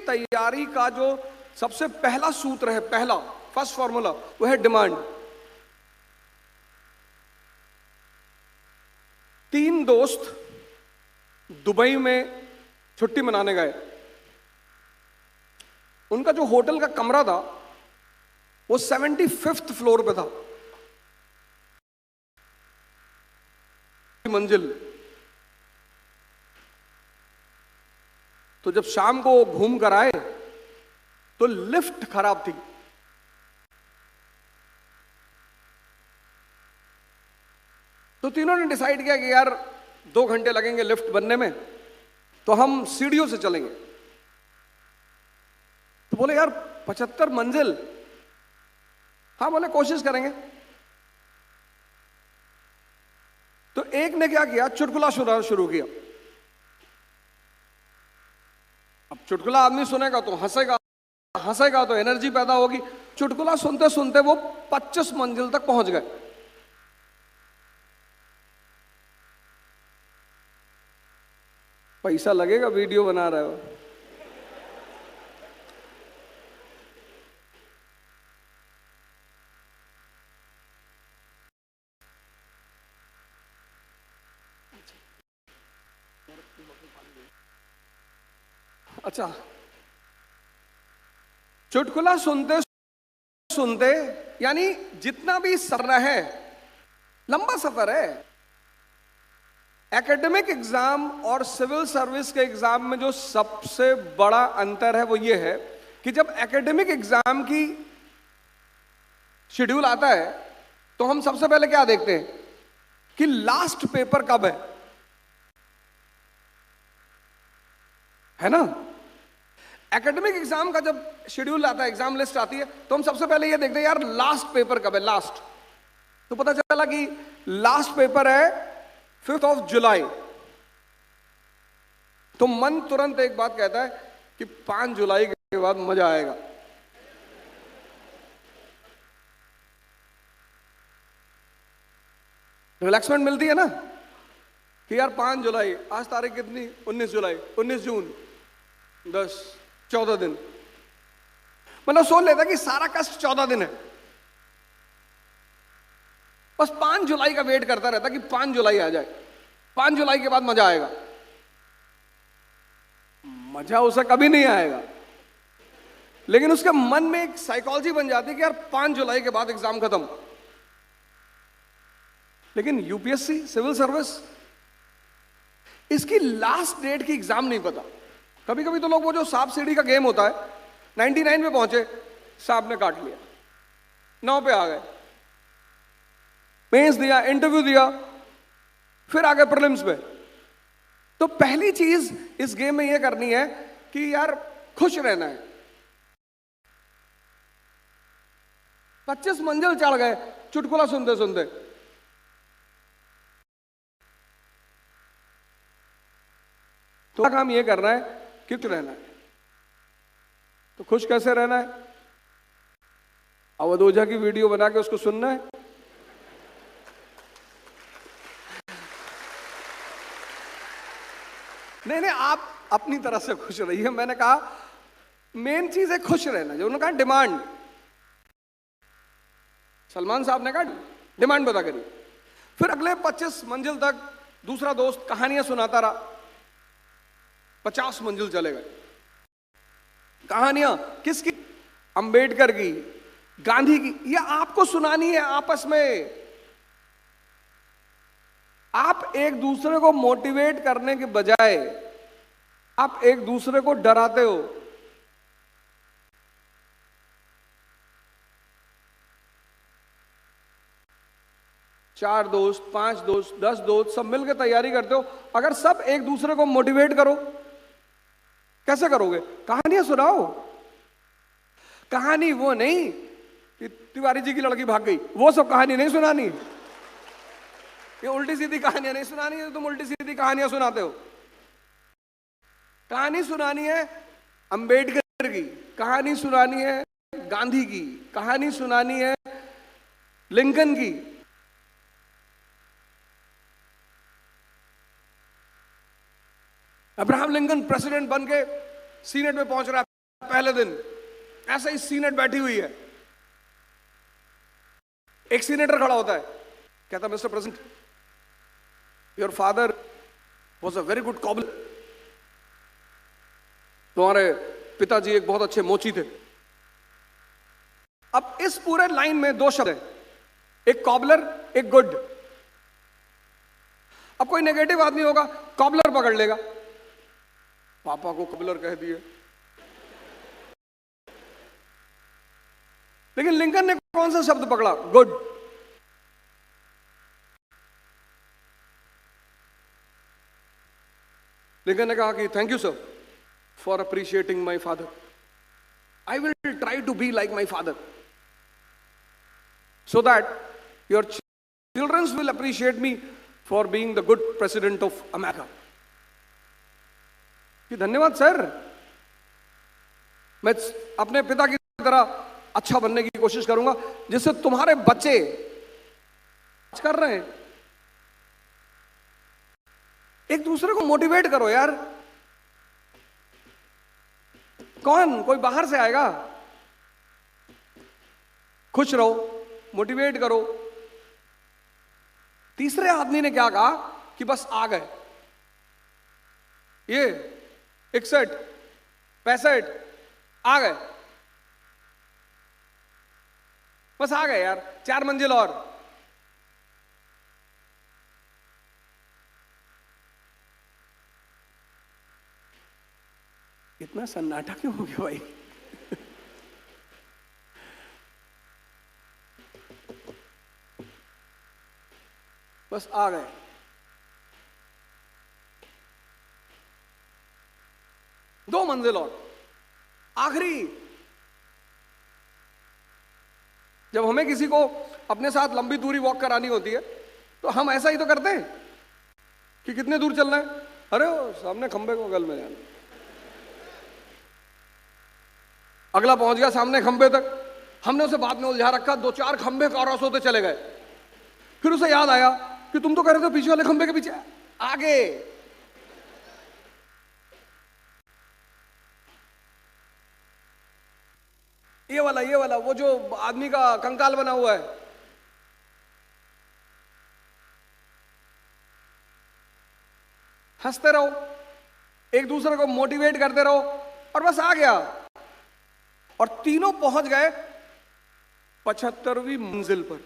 तैयारी का जो सबसे पहला सूत्र है, पहला फर्स्ट फॉर्मूला, वो है डिमांड। 3 दोस्त दुबई में छुट्टी मनाने गए। उनका जो होटल का कमरा था वो 75th फ्लोर पे था, मंजिल। तो जब शाम को घूम कर आए तो लिफ्ट खराब थी। तो तीनों ने डिसाइड किया कि यार 2 घंटे लगेंगे लिफ्ट बनने में, तो हम सीढ़ियों से चलेंगे। तो बोले यार 75 मंजिल, हाँ बोले कोशिश करेंगे। तो एक ने क्या किया, चुटकुला सुनाना शुरू किया। अब चुटकुला आदमी सुनेगा तो हंसेगा, हंसेगा तो एनर्जी पैदा होगी। चुटकुला सुनते सुनते वो 25 मंजिल तक पहुंच गए। पैसा लगेगा, वीडियो बना रहे हो। अच्छा, चुटकुला सुनते सुनते, यानी जितना भी सफर है, लंबा सफर है। एकेडमिक एग्जाम और सिविल सर्विस के एग्जाम में जो सबसे बड़ा अंतर है वो ये है कि जब एकेडमिक एग्जाम की शेड्यूल आता है तो हम सबसे पहले क्या देखते हैं कि लास्ट पेपर कब है ना। एकेडमिक एग्जाम का जब शेड्यूल आता है, एग्जाम लिस्ट आती है, तो हम सबसे पहले ये देखते हैं यार लास्ट पेपर कब है, लास्ट। तो पता चला कि लास्ट पेपर है 5th of July। तो मन तुरंत एक बात कहता है कि 5 जुलाई के बाद मजा आएगा। रिलैक्समेंट मिलती है ना कि यार 5 जुलाई, आज तारीख कितनी, 19 जुलाई, 19 जून, 10 14 दिन। मतलब सोच लेता कि सारा कष्ट 14 दिन है, बस 5 जुलाई का वेट करता रहता कि 5 जुलाई आ जाए, 5 जुलाई के बाद मजा आएगा। मजा उसे कभी नहीं आएगा, लेकिन उसके मन में एक साइकोलॉजी बन जाती है कि यार 5 जुलाई के बाद एग्जाम खत्म। लेकिन यूपीएससी सिविल सर्विस, इसकी लास्ट डेट की एग्जाम नहीं पता। कभी कभी तो लोग, वो जो सांप सीढ़ी का गेम होता है, 99 पे पहुंचे, सांप ने काट लिया, 9 पे आ गए, मेंस दिया, इंटरव्यू दिया, फिर आ गए प्रीलिम्स पे। तो पहली चीज इस गेम में यह करनी है कि यार खुश रहना है। 25 मंजिल चढ़ गए चुटकुला सुनते सुनते, तो काम यह करना है कि खुश रहना है। तो खुश कैसे रहना है? अवध ओझा की वीडियो बना के उसको सुनना है। नहीं नहीं, आप अपनी तरह से खुश रहिए। मैंने कहा मेन चीज है खुश रहना। जो उन्होंने कहा डिमांड, सलमान साहब ने कहा डिमांड पता करिए। फिर अगले 25 मंजिल तक दूसरा दोस्त कहानियां सुनाता रहा। 50 मंजिल चले गए। कहानियां किसकी? अंबेडकर की, गांधी की। ये आपको सुनानी है आपस में। आप एक दूसरे को मोटिवेट करने के बजाय आप एक दूसरे को डराते हो। चार दोस्त, 5 दोस्त, 10 दोस्त सब मिलकर तैयारी करते हो। अगर सब एक दूसरे को मोटिवेट करो, कैसे करोगे? कहानियां सुनाओ। कहानी वो नहीं कि तिवारी जी की लड़की भाग गई, वो सब कहानी नहीं सुनानी। ये उल्टी सीधी कहानियां नहीं सुनानी है। तुम उल्टी सीधी कहानियां सुनाते हो। कहानी सुनानी है अंबेडकर की, कहानी सुनानी है गांधी की, कहानी सुनानी है लिंकन की। अब्राहम लिंकन प्रेसिडेंट बन के सीनेट में पहुंच रहा है। पहले दिन ऐसे ही सीनेट बैठी हुई है, एक सीनेटर खड़ा होता है, कहता mister president, your father was a very good cobbler. तुम्हारे पिताजी एक बहुत अच्छे मोची थे। अब इस पूरे लाइन में दो शब्द हैं, एक कॉबलर, एक गुड। अब कोई नेगेटिव आदमी होगा, कॉबलर पकड़ लेगा, पापा को कॉबलर कह दिए। लेकिन लिंकन ने कौन सा शब्द पकड़ा? गुड। लिंकन ने कहा कि thank you sir for appreciating my father, I will try to be like my father so that your children will appreciate me for being the good president of America. कि धन्यवाद sir, मैं अपने पिता की तरह अच्छा बनने की कोशिश करूंगा, जिससे तुम्हारे बच्चे कर रहे हैं। एक दूसरे को मोटिवेट करो यार। कौन? कोई बाहर से आएगा? खुश रहो, मोटिवेट करो। तीसरे आदमी ने क्या कहा कि बस आ गए, ये 61 65 आ गए, बस आ गए यार, 4 मंजिल और। इतना सन्नाटा क्यों हो गया भाई? बस आ गए। दो मंजिल और, आखिरी। जब हमें किसी को अपने साथ लंबी दूरी वॉक करानी होती है तो हम ऐसा ही तो करते हैं कि कितने दूर चलना है, अरे वो सामने खंबे को गल में जाना। अगला पहुंच गया सामने खंबे तक, हमने उसे बाद में उलझा रखा, 2-4 खंबे क्रॉस होते चले गए। फिर उसे याद आया कि तुम तो कह रहे थे पीछे वाले खंबे के पीछे आगे। ये वाला वो जो आदमी का कंकाल बना हुआ है, हंसते रहो, एक दूसरे को मोटिवेट करते रहो, और बस आ गया। और तीनों पहुंच गए 75वीं मंजिल पर।